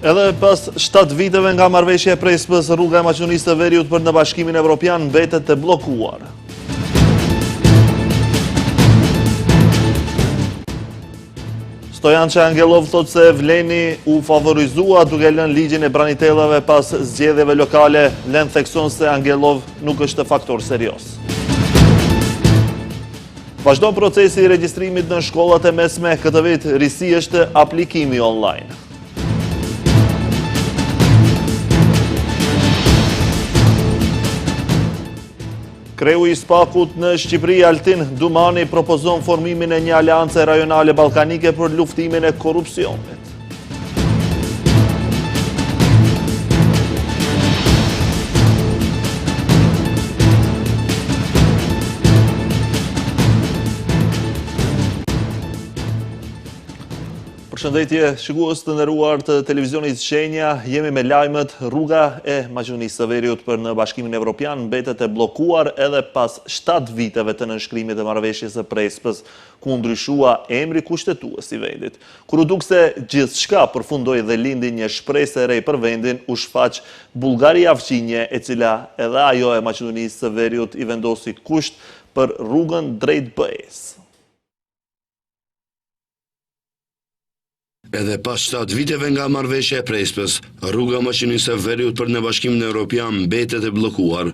Edhe pas 7 viteve nga marrëveshja e Prespës, rruga e Maqedonisë së Veriut për në Bashkimin Evropian mbetet e bllokuar. Stojan Angelov thot se Vleni u favorizua duke lënë ligjin e branitellave pas zgjedhjeve lokale. Len thekson se Angelov nuk është faktor serioz. Vazhdon procesi i regjistrimit në shkollat e mesme. Këtë vit risi është aplikimi online. Kreu i Spakut në Shqipëri, Altin Dumani, propozon formimin e një aleance rajonale balkanike për luftimin e korrupsionit. Përshëndetje, shikues të nderuar të televizionit Shenja, jemi me lajmet. Rruga e Maqedonisë së Veriut për në Bashkimin Evropian mbetet e bllokuar edhe pas 7 viteve të nënshkrimit të marrëveshjes së Prespës, ku ndryshua emri kushtetues i vendit. Kur u duk se gjithçka përfundoi dhe lindi një shpresë e re për vendin, u shfaq Bullgaria Fqinje, e cila edhe ajo e Maqedonisë së Veriut i vendosi kusht për rrugën drejt BE-s. Edhe pas 7 viteve nga marrëveshja e Prespës, rruga Maqedonisë së Veriut për në Bashkimin Evropian mbetet e bllokuar.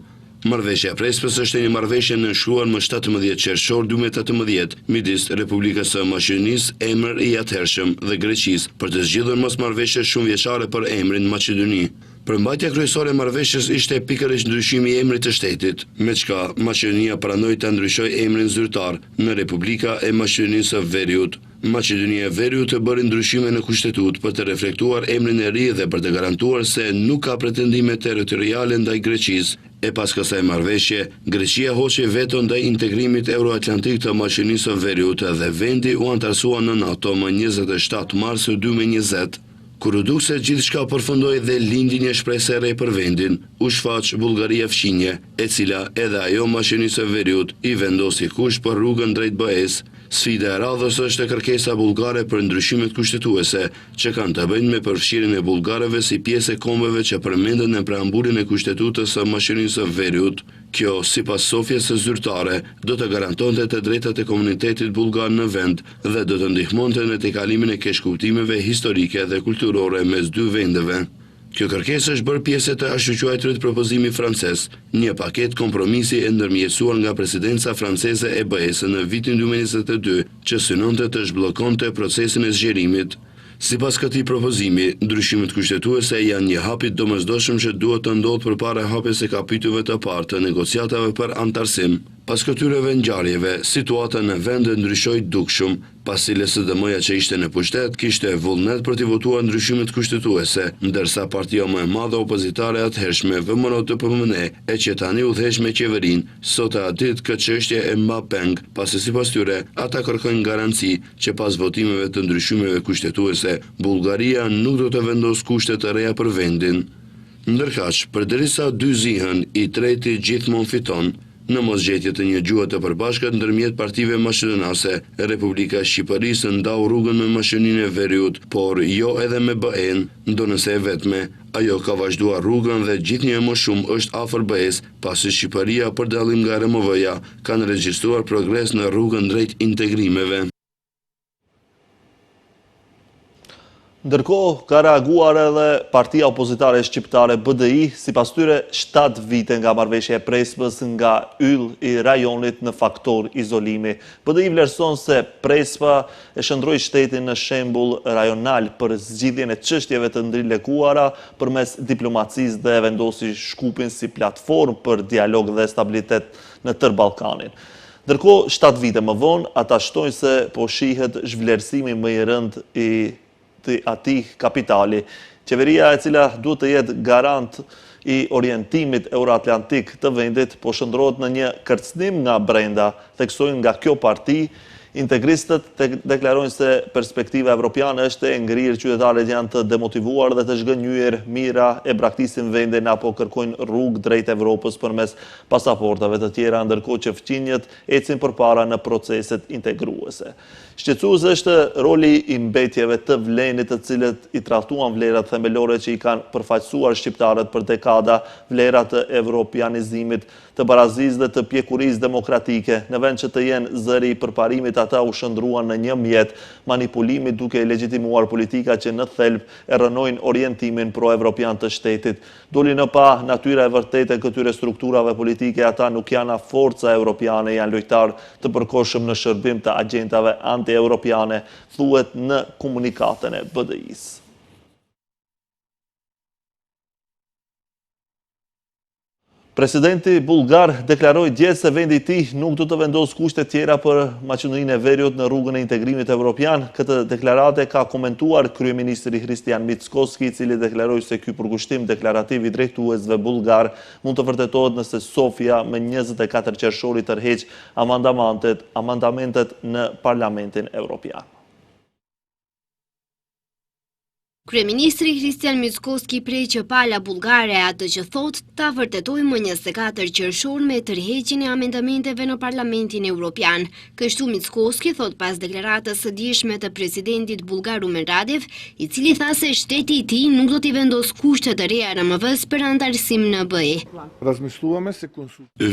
Marrëveshja e Prespës është një marrëveshje nënshkruar më 17 qershor 2018 midis Republikës së Maqedonisë, emër i atëhershëm, dhe Greqisë për të zgjidhur mosmarrëveshje shumëvjeçare për emrin Maqedoni. Përmbajtja kryesore e marrëveshjes ishte pikërisht ndryshimi i emrit të shtetit, me çka Maqedonia pranoi ta ndryshojë emrin zyrtar në Republika e Maqedonisë së Veriut. Maqedonia e Veriut bëri ndryshime në kushtetut për të reflektuar emrin e ri dhe për të garantuar se nuk ka pretendime territoriale ndaj Greqisë. E pas kësaj marrëveshje, Greqia hoqi veto ndaj integrimit euroatlantik të Maqedonisë së Veriut dhe vendi u antarësua në NATO më 27 mars 2020. Kur u duk se gjithçka përfundoi dhe lindi një shpresë e re për vendin, u shfaq Bullgaria Fqinje, e cila edhe ajo Maqedonisë së Veriut i vendosi kusht për rrugën drejt BE-s. Sfida e radhës është kërkesa bullgare për ndryshimet kushtetuese, që kanë të bëjnë me përfshirjen e bullgarëve si pjesë e kombeve që përmenden në preambullin e Kushtetutës së Maqedonisë së Veriut. Kjo, sipas Sofjes së zyrtare, do të garantonte të drejtat e komunitetit bullgar në vend dhe do të ndihmonte në tejkalimin e keqkuptimeve historike dhe kulturore mes dy vendeve. Kjo kërkesë është bërë pjesë të ashtuquajturit propozimi francez, një paket kompromisi e ndërmjetësuar nga presidenca franceze e BE-s në vitin 2022, që synonte të zhbllokonte procesin e zgjerimit. Sipas këtij propozimi, ndryshimet kushtetuese janë një hap i domosdoshëm që duhet të ndodhë përpara hapjes së kapitujve të parë të negociatave për antarësim. Pas këtyreve ngjarjeve, situata në vend ndryshoi dukshëm, pasi LSDM-ja që ishte në pushtet kishte vullnet për të votuar ndryshimet kushtetuese, ndërsa partia më e madhe opozitare atëhershme, VMRO-DPMN, e që tani udhëheq me qeverinë, sot e ditë këtë çështje e mba peng, pasi sipas tyre ata kërkojnë garanci që pas votimeve të ndryshimeve kushtetuese, Bullgaria nuk do të vendos kushte të reja për vendin. Ndërkaq, përderisa dy zihen, i treti gjithmonë fiton. Në mosgjetje të një gjuhë të përbashkët ndërmjet partive maqedonase, Republika e Shqipërisë ndau rrugën me Maqedoninë e Veriut, por jo edhe me BE-n, ndonëse e vetme. Ajo ka vazhduar rrugën dhe gjithnjë më shumë është afër BE-s, pasi Shqipëria, për dallim nga RMV-ja, kanë regjistruar progres në rrugën drejt integrimeve. Ndërkohë, ka reaguar edhe partia opozitare shqiptare BDI, sipas tyre 7 vite nga marrëveshja e Prespës nga yll i rajonit në faktor izolimi. BDI vlerëson se Prespa e shndroi shtetin në shembull rajonal për zgjidhjen e çështjeve të ndërlekuara përmes diplomacisë dhe vendosi Shkupin si platformë për dialog dhe stabilitet në tërë Ballkanin. Ndërkohë, 7 vite më vonë, ata shtojnë se po shihet zhvlerësimi më i rënd i atij kapitali. Qeveria e cila duhet të jetë garant i orientimit euroatlantik të vendit, po shndrohet në një kërcënim nga brenda, theksojnë nga kjo parti, Integristët deklarojnë se perspektiva evropiane është e ngrirë, qytetarët janë të demotivuar dhe të zhgënjyer, mira e braktisin vendin apo kërkojnë rrugë drejt Evropës përmes pasaportave të tjera, ndërkohë që fqinjet ecin përpara në proceset integruese. Shqetësues është roli i mbetjeve të vlenit, të cilët i trahtuan vlerat themelore që i kanë përfaqësuar shqiptarët për dekada, vlerat të evropianizimit, të barazisë dhe të pjekurisë demokratike, në vend që të jenë zëri i përparimit, ata u shndruan në një mjet manipulimit duke legjitimuar politika që në thelb e rënojnë orientimin pro-evropian të shtetit. Doli në pa natyra e vërtetë e këtyre strukturave politike, ata nuk janë forca evropiane, janë lojtar të përkohshëm në shërbim të agjendave anti-evropiane, thuhet në komunikatën e BDI-s. Presidenti bulgar deklaroi dje se vendi i tij nuk do të vendosë kushte tjera për Maqedoninë e Veriut në rrugën e integrimit evropian. Këtë deklarate ka komentuar kryeministri Hristijan Mickoski, i cili deklaroi se ky përkushtim deklarativ i drejtuesve bulgar mund të vërtetohet nëse Sofia me 24 qershori tërheq amandamentet në Parlamentin Evropian. Kryeministri Hristijan Mickoski prej që pala bulgare atë që thot ta vërtetoj më 24 qershor me tërheqjen e amendamenteve në Parlamentin Evropian. Kështu Mickoski thot pas deklaratës së djeshme të presidentit bulgar Rumen Radev, i cili tha se shteti i tij nuk do t'i vendos kushte të reja RMV-s për antarësim në BE.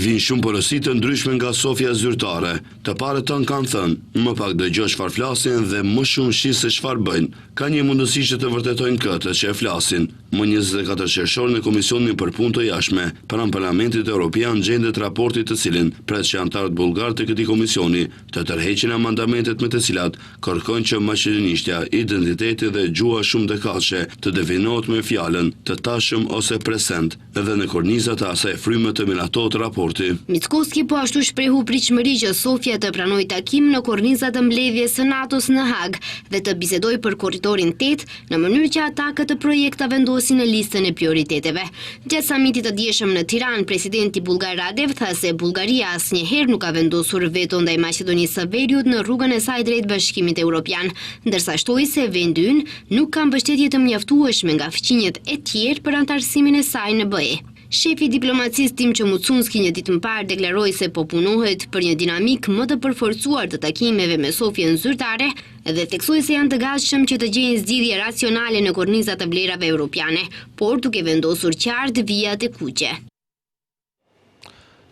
Vin shumë porosi të ndryshme nga Sofia zyrtare. Të parët tonë kanë thënë, më pak dëgjoj çfarë flasin dhe më shumë shi se çfarë bëjnë. Ka një mundësi që të vërtetojnë këtë që e flasin. Më 24 qershor në Komisionin për Punë të Jashtme, pranë Parlamentit Evropian gjendet raporti të cilin pret që antarët bullgar të këtij komisioni të tërheqin amandamentet me të cilat kërkojnë që maqedonishtja, identiteti dhe gjuha shumë dekallshe të definohet me fjalën të tashëm ose present, edhe në kornizat e asaj fryme të miratohet raporti. Mickoski po ashtu shprehu pritshmëri që Sofia të pranojë takim në kornizat të mbledhjes së NATO-s në Hag dhe të bisedojë për korridorin 8 në mënyrë që ata këtë projekt ta vendosin në listën e prioriteteve. Gjatë samitit të dieshëm në Tiranë, presidenti bulgar Radev tha se Bullgaria asnjëherë nuk ka vendosur veto ndaj Maqedonisë së Veriut në rrugën e saj drejt Bashkimit Evropian, ndërsa shtoi se vendi ynë nuk ka mbështetje të mjaftueshme nga fqinjet e tjerë për antarësimin e saj në BE. Shefi diplomacisë Tim Çomucunski një ditë më parë deklaroi se po punohet për një dinamik më të përforcuar të takimeve me Sofien zyrtare dhe theksoi se janë të gatshëm që të gjejnë zgjidhje racionale në kornizat të vlerave europiane, por duke vendosur qartë vijat e kuqe.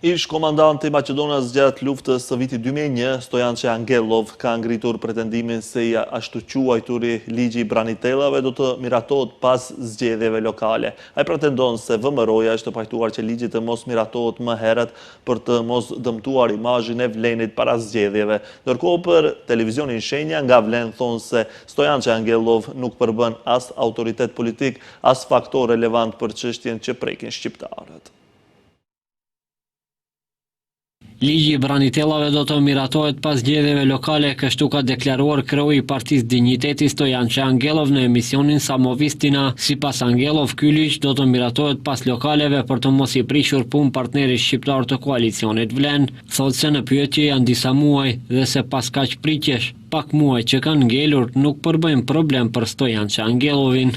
Ish komandanti i Maqedonës gjatë luftës së vitit 2001, Stojançe Angelov, ka ngritur pretendimin se i ashtu quajturi ligji i branitellave do të miratohet pas zgjedhjeve lokale. Ai pretendon se VMRO-ja është pajtuar që ligji të mos miratohet më herët për të mos dëmtuar imazhin e Vlenit para zgjedhjeve. Ndërkohë për televizionin Shenja nga Vlen thonë se Stojançe Angelov nuk përbën as autoritet politik, as faktor relevant për çështjen që prekin shqiptarët. Ligji i branitellave do të miratohet pas zgjedhjeve lokale, kështu ka deklaruar kreu i Partisë Digniteti Stojançe Angelov në emisionin Samovistina. Sipas Angelov, ky ligj do të miratohet pas lokaleve për të mos i prishur punë partnerit shqiptar të koalicionit Vlen. Thotë se në pyetje janë disa muaj dhe se pas kaq pritjesh, pak muaj që kanë ngelur nuk përbëjnë problem për Stojançe Angelovin.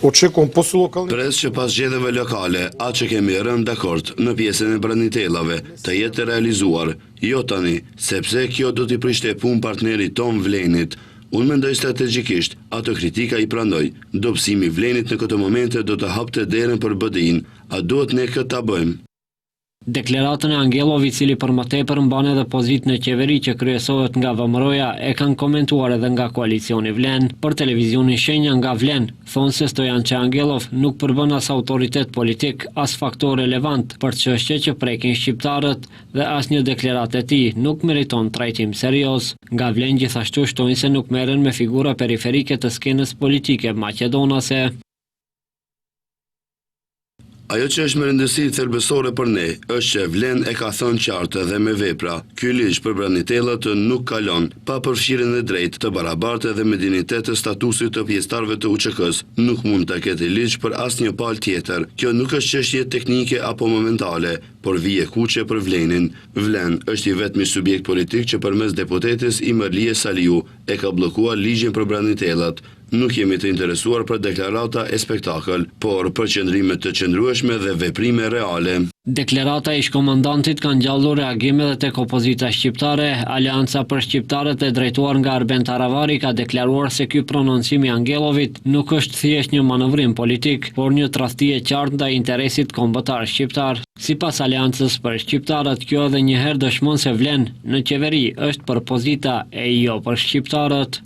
Pres që pas zgjedhjeve lokale, atë që kemi rënë dakord në pjesën e branitellave të jetë realizuar, jo tani, sepse kjo do t'i prishte punë partnerit ton Vlenit. Unë mendoj strategjikisht, ato kritika i prandoj. Dobësimi i Vlenit në këtë momente do të hapte derën për BDI-n, a duhet ne këtë ta bëjmë? Deklaratën e Angelov, i cili për më tepër mban edhe pozitë në qeveri që kryesohet nga VMRO-ja, e kanë komentuar edhe nga koalicioni Vlen. Për televizionin Shenja nga Vlen, thonë se Stojançe Angelov nuk përbën as autoritet politik, as faktor relevant për çështje që prekin shqiptarët dhe asnjë deklaratë e tij nuk meriton trajtim serioz. Nga Vlen gjithashtu shtojnë se nuk merren me figura periferike të skenës politike maqedonase. Ajo që është me rëndësi thelbësore për ne, është që Vlen e ka thënë qartë dhe me vepra. Ky ligj për branitellat nuk kalon pa përfshirjen e drejtë të barabartë dhe me dinjitet të statusit të pjesëtarëve të UÇK-s. Nuk mund të ketë ligj për asnjë palë tjetër. Kjo nuk është çështje teknike apo momentale, por vije kuqe për Vlenin. Vlen është i vetmi subjekt politik që përmes deputetes Imerlie Saliu e ka bllokuar ligjin për branitellat. Nuk jemi të interesuar për deklarata e spektakël, por për qëndrime të qëndrueshme dhe veprime reale. Deklarata e ish-komandantit ka ngjallur reagime dhe tek opozita shqiptare. Aleanca për shqiptarët e drejtuar nga Arben Taravari ka deklaruar se ky prononcim i Angelovit nuk është thjesht një manovrim politik, por një tradhti e qartë ndaj interesit kombëtar shqiptar. Sipas Aleancës për shqiptarët, kjo edhe një herë dëshmon se Vlen në qeveri është për opozita e jo për shqiptarët.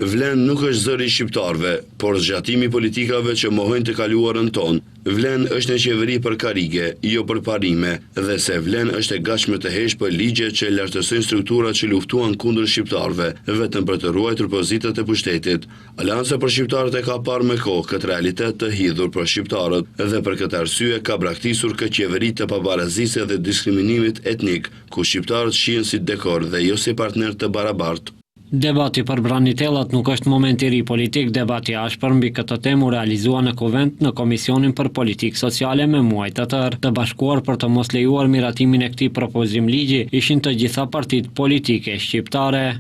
Vlen nuk është zëri i shqiptarëve, por zgjatimi i politikave që mohojnë të kaluarën tonë. Vlen është në qeveri për karige, jo për parime, dhe se Vlen është e gatshme të heqë për ligje që lartësojnë strukturat që luftuan kundër shqiptarëve, vetëm për të ruajtur pozitat e pushtetit. Aleanca për shqiptarët e ka parë me kohë këtë realitet të hidhur për shqiptarët, dhe për këtë arsye ka braktisur këtë qeveri të pabarazisë dhe diskriminimit etnik, ku shqiptarët shihen si dekor dhe jo si partner të barabartë. Debati për branitellat nuk është moment i ri politik. Debati ashpër mbi këtë temë u realizua në Kuvent në Komisionin për Politikë Sociale me muaj të tërë. Të bashkuar për të mos lejuar miratimin e këtij propozim ligji ishin të gjitha partitë politike shqiptare.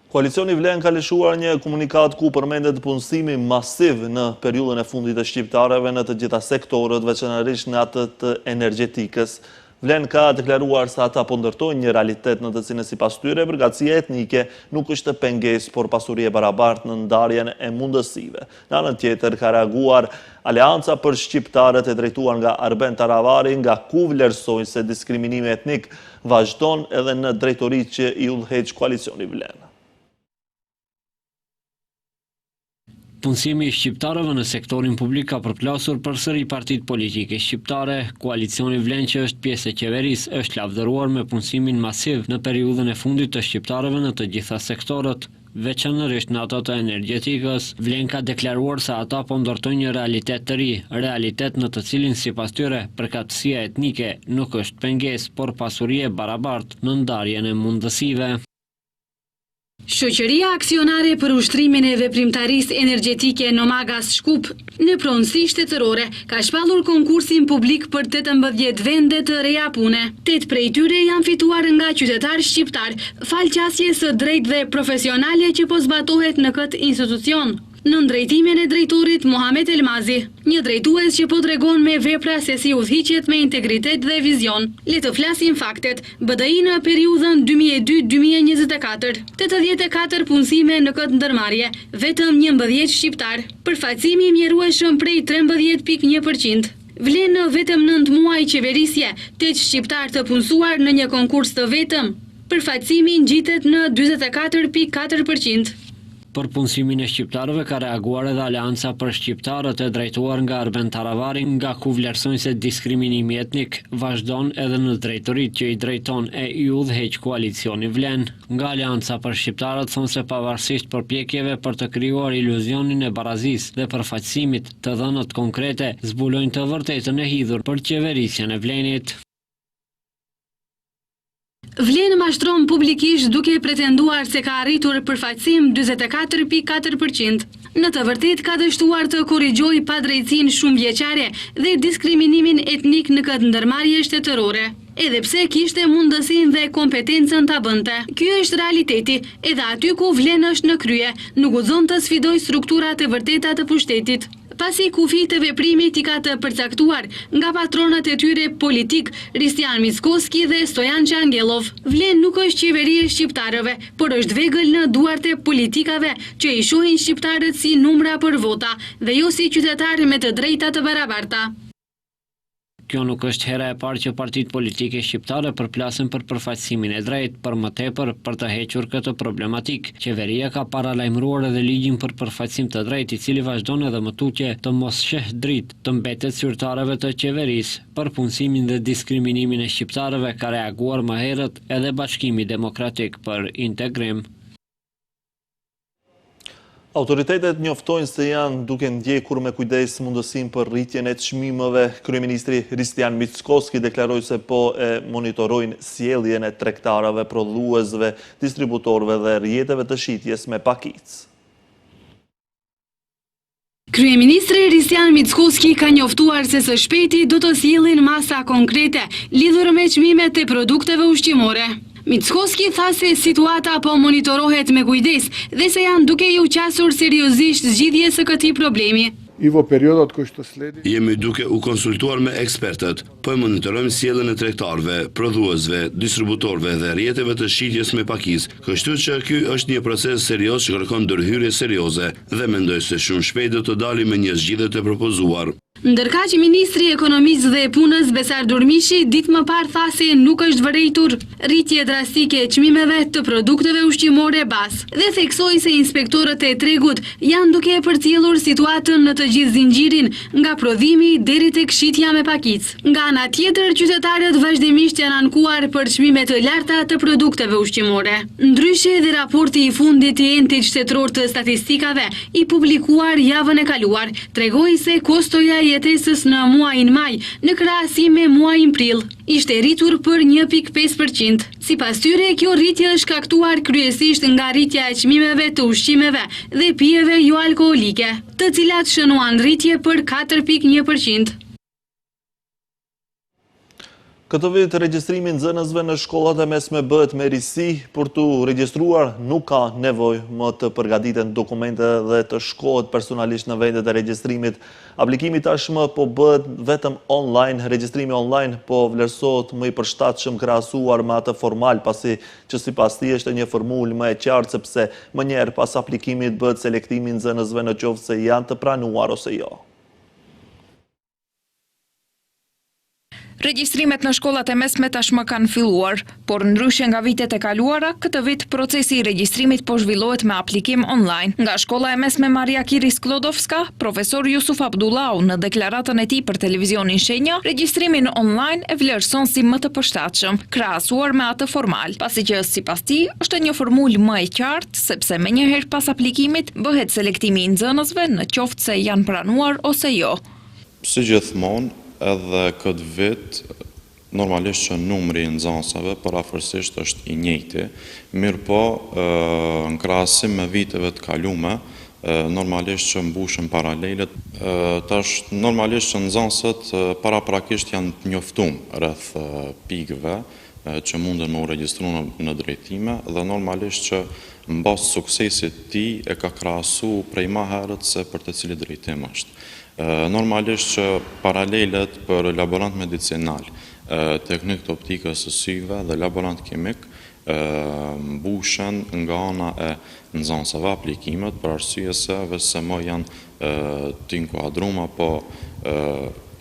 Koalicioni Vlen ka lëshuar një komunikat ku përmendet punësimi masiv në periudhën e fundit të shqiptarëve në të gjitha sektorët, veçanërisht në atë të energjetikës. Vlen ka deklaruar se ata po ndërtojnë një realitet në të cilën sipas tyre përgatësia etnike nuk është pengesë, por pasuri e barabartë në ndarjen e mundësive. Në anën tjetër ka reaguar Aleanca për shqiptarët e drejtuar nga Arben Taravari, nga ku vlerësojnë se diskriminimi etnik vazhdon edhe në drejtoritë që i udhëheq koalicioni Vlen. Punësimi i shqiptarëve në sektorin publik ka përplasur përsëri partitë politike shqiptare. Koalicioni Vlen, që është pjesë e qeverisë, është lavdëruar me punësimin masiv në periudhën e fundit të shqiptarëve në të gjitha sektorët, veçanërisht në ato të energjetikës. Vlen ka deklaruar se ata po ndërtojnë një realitet të ri, realitet në të cilin sipas tyre përkatësia etnike nuk është pengesë, por pasuri e barabartë në ndarjen e mundësive. Shoqëria aksionare për ushtrimin e veprimtarisë energjetike Nomagas Shkup në pronësi shtetërore ka shpallur konkursin publik për 18 vende të reja pune. 8 prej tyre janë fituar nga qytetarë shqiptar, fal qasjes së drejtë dhe profesionale që po zbatohet në këtë institucion. Në drejtimin e drejtorit Muhamet Elmazi, një drejtues që po tregon me vepra se si udhëhiqet me integritet dhe vizion. Le të flasim faktet. BDI në periudhën 2002-2024, 84 punësime në këtë ndërmarrje, vetëm 11 shqiptar. Përfaqësimi i mjerueshëm prej 13.1%. Vlen në vetëm 9 muaj qeverisje, 8 shqiptar të punësuar në një konkurs të vetëm. Përfaqësimi ngjitet në 44.4%. Për punësimin e shqiptarëve ka reaguar edhe Aleanca për shqiptarët e drejtuar nga Arben Taravari, nga ku vlerësojnë se diskriminimi etnik vazhdon edhe në drejtoritë që i drejton e i udhëheq koalicioni Vlen. Nga Aleanca për shqiptarët thonë se pavarësisht përpjekjeve për të krijuar iluzionin e barazisë dhe përfaqësimit të dhënat konkrete, zbulojnë të vërtetën e hidhur për qeverisjen e Vlenit. Vlen mashtron publikisht duke pretenduar se ka arritur përfaqësim 44.4%. Në të vërtetë ka dështuar të korrigjojë padrejtësinë shumëvjeçare dhe diskriminimin etnik në këtë ndërmarrje shtetërore, edhe pse kishte mundësinë dhe kompetencën ta bënte. Ky është realiteti, edhe aty ku Vlen është në krye, nuk guxon të sfidojë strukturat e vërteta të pushtetit. Pasi kufi të veprimit i ka të përcaktuar nga patronat e tyre politik Ristian Mickoski dhe Stojan Angelov. Vlen nuk është qeveri e shqiptarëve, por është vegël në duart e politikave që i shohin shqiptarët si numra për vota dhe jo si qytetarë me të drejta të barabarta. Kjo nuk është hera e parë që partitë politike shqiptare përplasen për përfaqësimin e drejtë, për më tepër për të hequr këtë problematik. Qeveria ka paralajmëruar edhe ligjin për përfaqësim të drejtë, i cili vazhdon edhe më tutje të mos sheh dritë të mbetet zyrtarëve të qeverisë. Për punësimin dhe diskriminimin e shqiptarëve ka reaguar më herët edhe Bashkimi Demokratik për Integrim. Autoritetet njoftojnë se janë duke ndjekur me kujdes mundësinë për rritjen e çmimeve. Kryeministri Hristijan Mickoski deklaroi se po e monitorojnë sjelljen e tregtarëve, prodhuesve, distributorëve dhe rrjeteve të shitjes me pakicë. Kryeministri Hristijan Mickoski ka njoftuar se së shpejti do të sjellin masa konkrete lidhur me çmimet e produkteve ushqimore. Mickoski tha se situata po monitorohet me kujdes dhe se janë duke ju qasur seriozisht zgjidhjes së këtij problemi. Jemi duke u konsultuar me ekspertët, po e monitorojmë sjelljen e tregtarëve, prodhuesve, distributorëve dhe rrjeteve të shitjes me pakicë, kështu që ky është një proces serioz që kërkon ndërhyrje serioze dhe mendoj se shumë shpejt do të dalim me një zgjidhje të propozuar. Ndërkaq Ministri i Ekonomisë dhe Punës Besar Durmishi ditë më parë tha se nuk është vërejtur rritje drastike e çmimeve të produkteve ushqimore bas dhe theksoi se inspektorët e tregut janë duke përcjellur situatën në të gjithë zinxhirin, nga prodhimi deri tek shitja me pakicë. Nga ana tjetër, qytetarët vazhdimisht janë ankuar për çmime të larta të produkteve ushqimore. Ndryshe dhe raporti i fundit i entit shtetëror të statistikave i publikuar javën e kaluar tregoi se kostoja e jetesës në muajin maj në krahasim me muajin prill ishte rritur për 1.5%. Sipas tyre, kjo rritje është shkaktuar kryesisht nga rritja e çmimeve të ushqimeve dhe pijeve jo alkoolike, të cilat shënuan rritje për 4.1%. Këtë vit regjistrimi i nxënësve në shkollat e mesme bëhet me risi. Për të regjistruar nuk ka nevojë më të përgatiten dokumente dhe të shkohet personalisht në vendet e regjistrimit. Aplikimi tashmë po bëhet vetëm online. Regjistrimi online po vlerësohet më i përshtatshëm krahasuar me atë formal, pasi që sipas tij është një formulë më e qartë, sepse më njëherë pas aplikimit bëhet selektimi i nxënësve në qoftë se janë të pranuar ose jo. Regjistrimet në shkollat e mesme tashmë kanë filluar, por ndryshe nga vitet e kaluara, këtë vit procesi i regjistrimit po zhvillohet me aplikim online. Nga shkolla e mesme Maria Kiri Sklodowska, profesor Jusuf Abdullau në deklaratën e tij për televizionin Shenja, regjistrimin online e vlerëson si më të përshtatshëm, krahasuar me atë formal, pasi që sipas tij është një formulë më e qartë, sepse menjëherë pas aplikimit bëhet selektimi i nxënësve në qoftë se janë pranuar ose jo. Si gjithmonë, edhe këtë vit, normalisht që numri i nxënësve parafërsisht është i njëjti, mirë po në krahasim me viteve të kaluara, normalisht që mbushen paralelet. Tash normalisht që nxënësët paraprakisht janë të njoftuar rreth pikëve që munden me u regjistru në drejtime dhe normalisht që mbas suksesit të tij e ka krahasu prej më herët se për të cili drejtim është. Normalisht që paralelet për laborant medicinal, teknik të optikës së syve dhe laborant kimik mbushen nga ana e nxënësve aplikimet për arsye se vetëm më janë të inkuadruar apo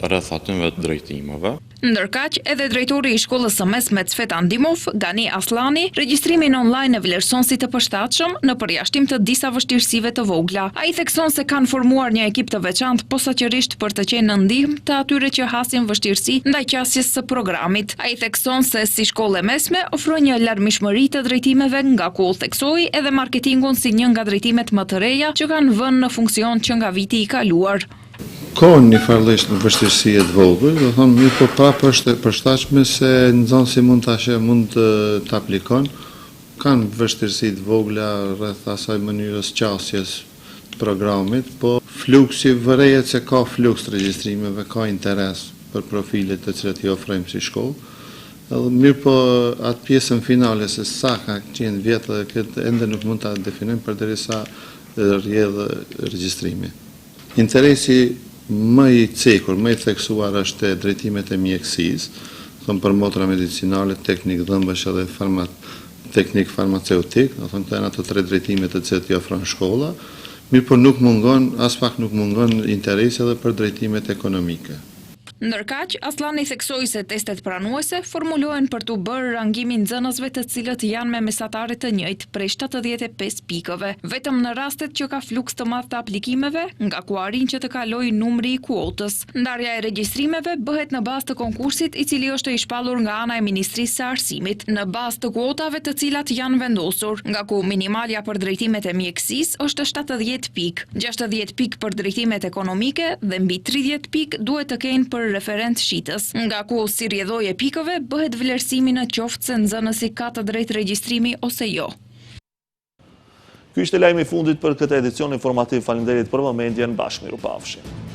rreth atyre drejtimeve. Ndërkaq, edhe drejtori i shkollës së mesme Cfet Andimov, Gani Aslani, regjistrimin online e vlerëson si të përshtatshëm në përjashtim të disa vështirësive të vogla. Ai thekson se kanë formuar një ekip të veçantë posaçërisht për të qenë në ndihmë të atyre që hasin vështirësi ndaj qasjes së programit. Ai thekson se si shkollë mesme ofron një larmishmëri të drejtimeve, nga ku theksoi edhe marketingun si një nga drejtimet më të reja që kanë vënë në funksion që nga viti i kaluar. Ka një farlesht në vështirësi e të vogël, do thonë mirë po prapë është e përshtatshme se nxënësi mund të aplikon, kanë vështirësi të vogla rreth asaj mënyrës qasjes të programit, po fluksi vërejet se ka fluks të regjistrimeve, ka interes për profilet të cilat i ofrojmë si shkollë. Edhe mirë po atë pjesën finale se sa ka qenë vjetë dhe këtë ende nuk mund ta definojmë përderisa rrjedhë regjistrimi. Interesi më i cekur, më i theksuar është drejtimet e mjekësisë, thonë për motra medicinale, teknik dhëmbësh edhe teknik farmaceutik, do thonë këto janë ato 3 drejtime të cilat i ofron shkolla, mirë por nuk mungon, as pak nuk mungon interesi edhe për drejtimet ekonomike. Ndërkaq, Aslani theksoi se testet pranuese formulohen për të bërë rangimin nxënësve të cilët janë me mesatare të njëjtë prej 75 pikëve, vetëm në rastet që ka fluks të madh të aplikimeve, nga ku arrin që të kalojë numri i kuotës. Ndarja e regjistrimeve bëhet në bazë të konkursit i cili është i shpallur nga ana e Ministrisë së Arsimit, në bazë të kuotave të cilat janë vendosur, nga ku minimalja për drejtimet e mjekësisë është 70 pikë, 60 pikë për drejtimet ekonomike dhe mbi 30 pikë duhet të kenë për referent shitës, nga ku si rrjedhoj e pikëve bëhet vlerësimi në qoftë se nxënësi ka të drejtë regjistrimi ose jo. Ky ishte lajmi i fundit për këtë edicion informativ. Faleminderit për vëmendjen. Bashkë mirupafshim.